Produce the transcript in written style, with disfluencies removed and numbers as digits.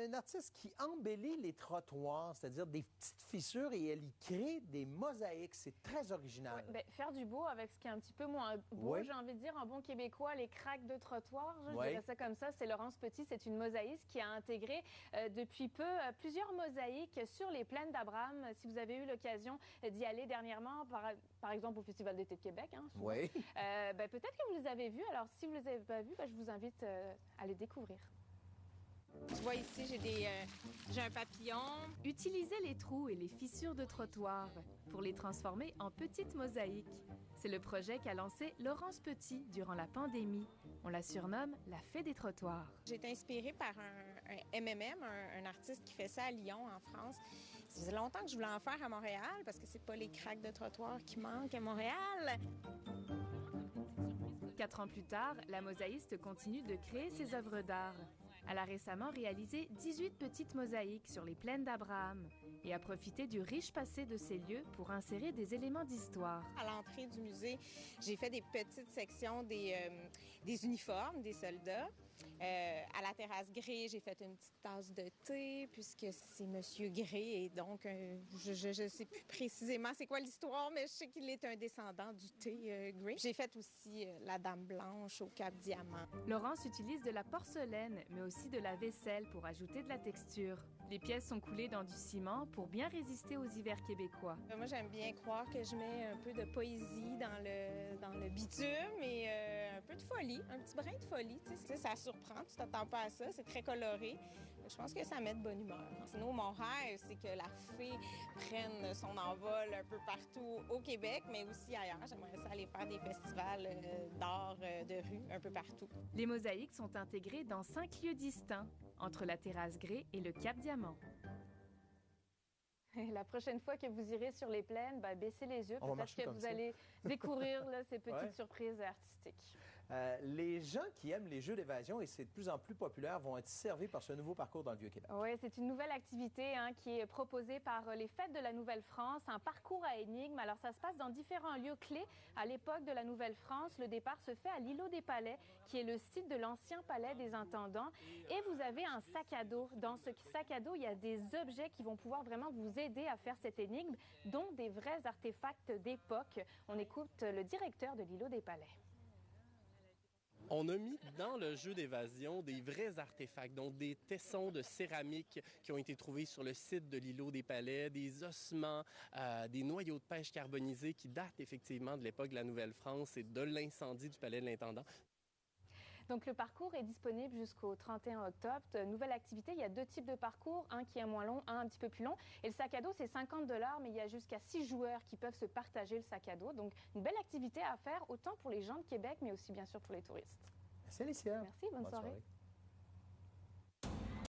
une artiste qui embellit les trottoirs, c'est-à-dire des petites fissures, et elle y crée des mosaïques. C'est très original. Ouais, faire du beau avec ce qui est un petit peu moins beau, Oui. j'ai envie de dire, en bon québécois, les craques de trottoir, je Oui. dirais ça comme ça. C'est Laurence Petit, c'est une mosaïste qui a intégré depuis peu plusieurs mosaïques sur les plaines d'Abraham. Si vous avez eu l'occasion d'y aller dernièrement, par exemple au Festival d'été de Québec, hein, souvent, Oui. peut-être que vous les avez vus. Alors, si vous ne les avez pas vus, je vous invite à les découvrir. Tu vois ici, j'ai un papillon. Utilisez les trous et les fissures de trottoir pour les transformer en petites mosaïques. C'est le projet qu'a lancé Laurence Petit durant la pandémie. On la surnomme la fée des trottoirs. J'ai été inspirée par un MMM, un artiste qui fait ça à Lyon, en France. Ça faisait longtemps que je voulais en faire à Montréal parce que c'est pas les craques de trottoir qui manquent à Montréal. 4 ans plus tard, la mosaïste continue de créer ses œuvres d'art. Elle a récemment réalisé 18 petites mosaïques sur les plaines d'Abraham et a profité du riche passé de ces lieux pour insérer des éléments d'histoire. À l'entrée du musée, j'ai fait des petites sections des uniformes des soldats. À la terrasse Gré, j'ai fait une petite tasse de thé puisque c'est Monsieur Gré et donc je sais plus précisément c'est quoi l'histoire, mais je sais qu'il est un descendant du thé Gré. J'ai fait aussi la Dame Blanche au Cap Diamant. Laurence utilise de la porcelaine, mais aussi de la vaisselle pour ajouter de la texture. Les pièces sont coulées dans du ciment pour bien résister aux hivers québécois. Moi, j'aime bien croire que je mets un peu de poésie dans le bitume et un peu de folie, un petit brin de folie. Tu sais, ça surprend, tu t'attends pas à ça, c'est très coloré. Je pense que ça met de bonne humeur. Sinon, mon rêve, c'est que la fée prenne son envol un peu partout au Québec, mais aussi ailleurs. J'aimerais ça aller faire des festivals d'art de rue un peu partout. Les mosaïques sont intégrées dans 5 lieux distincts, entre la terrasse Gré et le Cap Diamant. Et la prochaine fois que vous irez sur les plaines, baissez les yeux. Peut-être que vous allez découvrir ces petites surprises artistiques. Les gens qui aiment les jeux d'évasion, et c'est de plus en plus populaire, vont être servis par ce nouveau parcours dans le Vieux-Québec. Oui, c'est une nouvelle activité qui est proposée par les Fêtes de la Nouvelle-France, un parcours à énigmes. Alors, ça se passe dans différents lieux clés. À l'époque de la Nouvelle-France, le départ se fait à l'îlot des Palais, qui est le site de l'ancien palais des intendants. Et vous avez un sac à dos. Dans ce sac à dos, il y a des objets qui vont pouvoir vraiment vous aider à faire cette énigme, dont des vrais artefacts d'époque. On écoute le directeur de l'îlot des Palais. On a mis dans le jeu d'évasion des vrais artefacts, donc des tessons de céramique qui ont été trouvés sur le site de l'îlot des Palais, des ossements, des noyaux de pêche carbonisés qui datent effectivement de l'époque de la Nouvelle-France et de l'incendie du palais de l'Intendant. Donc, le parcours est disponible jusqu'au 31 octobre. Nouvelle activité, il y a 2 types de parcours, un qui est moins long, un petit peu plus long. Et le sac à dos, c'est 50 $, mais il y a jusqu'à 6 joueurs qui peuvent se partager le sac à dos. Donc, une belle activité à faire, autant pour les gens de Québec, mais aussi bien sûr pour les touristes. Merci Alicia. Merci, bonne soirée.